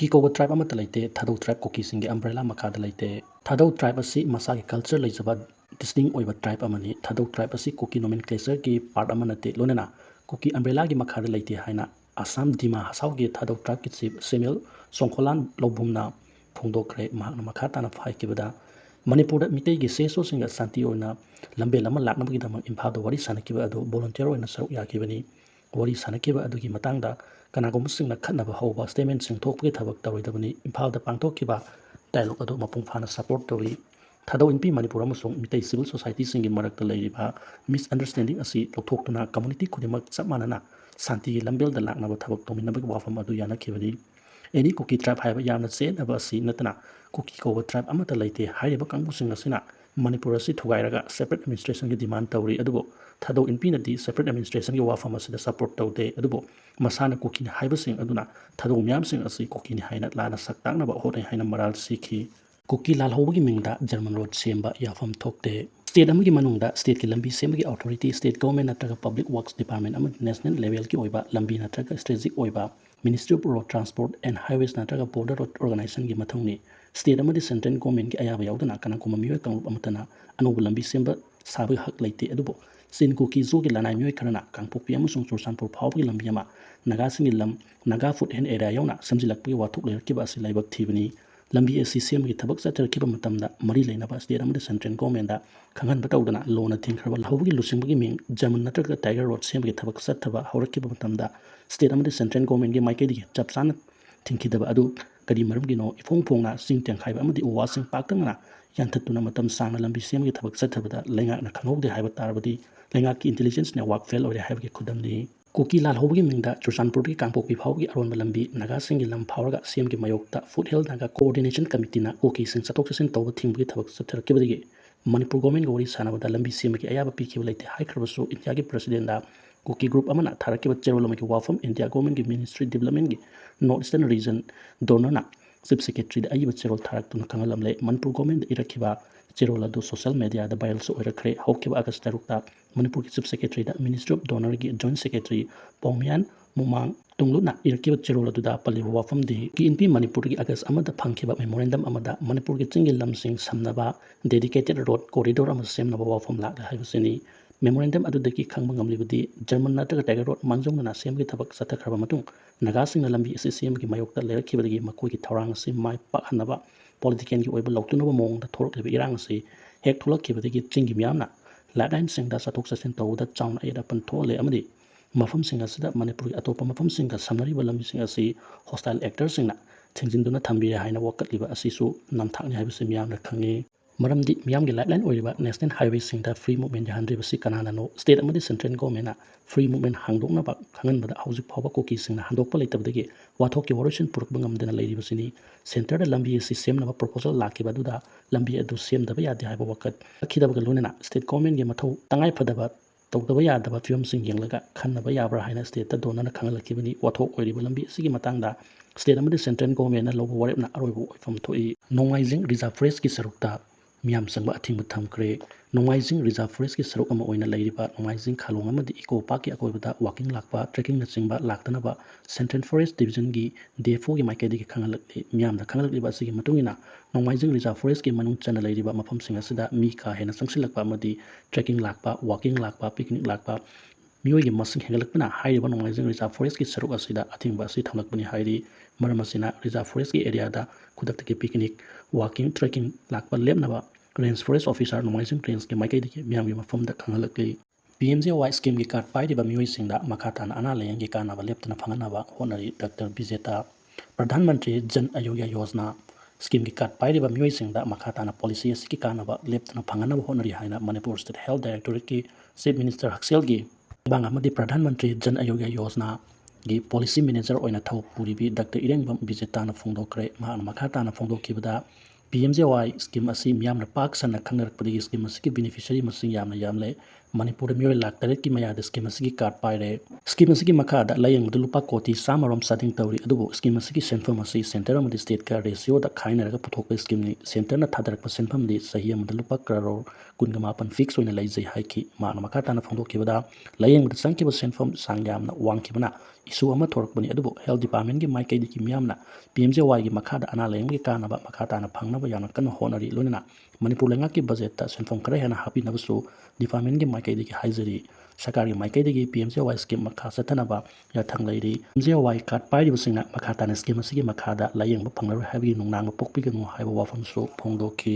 Kuki Kouba tribe amata leite Thadou tribe Kukisingi Umbrela Mkhada leite Thadou tribe asi masagi culture leijaba distinct oiba tribe amani Thadou tribe asi Kuki nomenclature ki part amanate lonena Kuki Umbrela gi Mkhada leite haina Assam Dima Hasau gi Thadou tribe ki chief Semel Songkholan lobumna phongdokre mahakna makhata na phai kibada Manipur mitei gi seso singa santi oina lambe lama lakna gi dama imphal do wari sanakiba ado volunteer oina saruk yakibani wari sanakiba adugi matangda kanagom singna khatnaba hauba statement sing thokpagi thabak taroidabani imphal da pangthokkiba dialogue ado mapung phana support tori Thadou inpi Manipur amasung mitei civil society singi marakta leiriba misunderstanding asi lokthokna community khudimak chapmanana santi gi lambel da laknaba thabak tominabagi wafam adu yanakibani any Kuki tribe haiba yamna chen aba asi natana Kuki Kouba tribe amata leite haiba kangusing asina Manipur asi thugairaga separate administration gi demand tawri adubo Thadou inpi nadi separate administration gi wafam asida support tawde adubo masana Kuki haiba sing aduna Thadou myam sing asi Kuki ni haina lana saktakna ba hodai haina maral sikhi Kuki lal hobagi Mingda German road Semba yafam thokte state amagi manungda state ki Lmbi semagi authority state government natraga public works department amad national level ki oiba Lmbi natraga strategic oiba Ministry of Road Transport and Highways natraga border road organization gi mathungni state amadi central government gi ayaba yaudana kana kuma miyoy kangrup amatana anobu Lmbi semba sabi hak leite adubo sin Kuki zo gi lanai miyoy karana kangpokpi amusung Churchanpur phawgi Lmbi ama naga singi lam naga foot hen area yauna samjilakpi wathuk lerkiba asi laibak thibani Lmbi asi semgi thabak chatarkiba matamda mari leinaba state amadi central government da khangan batawdana lona thingkhraba lahawgi lusingbagi ming German natraga Tiger Road semgi thabak chattaba hawrakiba matamda state amadi central government gi maikedi chapsana thingkidaba adu kadi maramgi no ifong phongna sing tengkhaiba amadi uwa sing paktangna yanthatuna matam sangna Lmbi semgi thabak chattabada lenga na khanhogde haiba tarabadi lenga ki intelligence network fail ore haiba ki khudamni Kuki lal hobagi Mingda Churchanpur ki kangpokpi phawgi aronba Lmbi naga singi lam phawraga semgi mayokta foothill naga coordination committee na Kuki sing chatok chasin tawba thingbugi thabak chatharakibadigi Manipur government gori sanabada Lmbi semgi ayaba pikhiba leite haikhrabasu India gi president da Kuki group amana tharakiba cherolomaki wafam India government gi ministry development gi north eastern region donor na chief secretary da ayiba cherol tharaktuna kangalamle Manipur government irakiba cherol adu social media da viral so oirakre hawkiba August tarukta Manipur ki chief secretary da ministry of donor gi joint secretary Pawmian Mumang tungluna irakiba cherol adu da paliba wafam de ki inpi Manipur gi August amada phangkiba memorandum amada Manipur gi chingil lamsing samnaba dedicated road corridor ama semnaba wafam lakla haibasini memorandum adudaki khangba ngamlibadi German natraga Tiger Road manjongna semgi thabak satakhraba matung naga singna Lmbi SCM gi mayokta lerakibadagi makoi gi thorang asi mai pakhanaba political gi oiba loktunaba mongda thorokliba irang asi hek tholakkibadagi chingi miyamna ladain singda satok sasin tawda chauna eda pan thole amadi mafam singa sida Manipur gi atopa mafam singa samnariba Lmbi singa asi hostile actors singna thingjinduna thambire haina wakatliba asisu namthakni haibasi miyamna khangi maramdi miyamgi lifeline oiriba national highway singda free movement jahandribasi kanana no state amadi central government na free movement hangdokna ba khanganbada haujuk phawba Kuki singna handokpa leitabdagi wathokki waroshin purukba ngamdena leiribasini center da Lmbi asi semnaba proposal lakiba duda Lmbi adu semdaba yade haiba wakat akhidabaga lonena state government gi mathau tangai phadaba tawdaba yadaba film sing yenglaga khannaba yabra haina state da donana khangalakibani wathok oiriba Lmbi asigi matangda state amadi central government na lobo warepna aroibu oifam thoi Nongmei reserve forest ki sarukta Miam sangba athingba thamkre Nongmei reserve forest ki saruk ama oina leiriba Nongmei khalong amadi eco park ki akoibada walking lakpa trekking na chingba laktanaba Central Forest Division gi DFO gi maikedi ki khangalakli miamda khangalakliba asigi matungina Nongmei reserve forest ki manung chana leiriba mafam singa sida mi ka hena sangsilakpa amadi trekking lakpa walking lakpa picnic lakpa mioi gi masing hengalakpana hairiba Nongmei reserve forest ki saruk asida athingba asi thamlakpani hairi maramasina reserve forest ki area da khudakta ki picnic walking trekking lakpa lepnaba range forest officer Nongmei range ki maikedi ki miamgi mafamda khangalakli PMJY scheme ki card pairiba mioi singda makhatana ana layang gi kanaba leptana phanganaba honari Dr. Bijeta Pradhan Mantri Jan Ayogya Yojana scheme ki card pairiba mioi singda makhatana policy ki kanaba leptana phanganaba honari haina Manipur State Health Directorate ki Chief Minister Haksel gi bang amadi Pradhan Mantri Jan Ayogya Yojana gi policy manager oina thau puribi Dr. Irengbam Bijeta na phongdokre mahana makhatana phongdokibada PMJY scheme asi miyamna pak sana khangnarakpadi scheme asi ki beneficiary masing yamle Manipur mioi lak taret ki mayada scheme asi ki card paire scheme asi ki makhada layang lupa koti samarom sading tawri adubu scheme asi ki senfam asi center amadi state ka ratio da khainaraga puthokpa scheme ni center na thadarakpa senfam di sahi amada lupa crore kungamapan fix oina laijai haiki mana makhatana phongdokibada layang da sangkiba senfam sangyamna wangkibana ꯏꯁꯨ ꯑꯃ ꯊꯣꯔꯛꯄꯅꯤ ꯑꯗꯨꯕꯨ health ꯗꯤꯄꯥꯔꯠꯃꯦꯟꯒꯤ ꯃꯥꯏꯀꯩꯗꯒꯤ ꯃꯤꯌꯥꯝꯅ PMJYꯒꯤ ꯃꯈꯥꯗ ꯑꯅꯥ ꯂꯥꯏꯌꯦꯡꯕꯒꯤ ꯀꯥꯟꯅꯕ ꯃꯈꯥ ꯇꯥꯅ ꯐꯪꯅꯕ ꯌꯥꯝꯅ ꯀꯟꯅ ꯍꯣꯠꯅꯔꯤ ꯂꯣꯏꯅꯅ ꯃꯅꯤꯄꯨꯔ ꯂꯩꯉꯥꯛꯀꯤ ꯕꯖꯦꯠꯇ ꯁꯦꯟꯐꯝ ꯈꯔ ꯍꯦꯟꯅ ꯍꯥꯞꯄꯤꯅꯕꯁꯨ ꯗꯤꯄꯥꯔꯠꯃꯦꯟꯒꯤ ꯃꯥꯏꯀꯩꯗꯒꯤ ꯍꯥꯏꯖꯔꯤ ꯁꯔꯀꯥꯔꯒꯤ ꯃꯥꯏꯀꯩꯗꯒꯤ PMJY ꯁ꯭ꯀꯤꯝ ꯃꯈꯥ ꯆꯠꯊꯅꯕ ꯌꯥꯊꯪ ꯂꯩꯔꯤ PMJY ꯀꯥꯔꯗ ꯄꯥꯏꯔꯤꯕꯁꯤꯡꯅ ꯃꯈꯥ ꯇꯥꯅ ꯁ꯭ꯀꯤꯝ ꯑꯁꯤꯒꯤ ꯃꯈꯥꯗ ꯂꯥꯏꯌꯦꯡꯕ ꯐꯪꯂꯔꯣꯏ ꯍꯥꯏꯕꯒꯤ ꯅꯨꯡꯅꯥꯡꯕ ꯄꯣꯛꯄꯤꯒꯅꯨ ꯍꯥꯏꯕ ꯋꯥꯐꯝꯁꯨ ꯐꯣꯡꯗꯣꯛꯈꯤ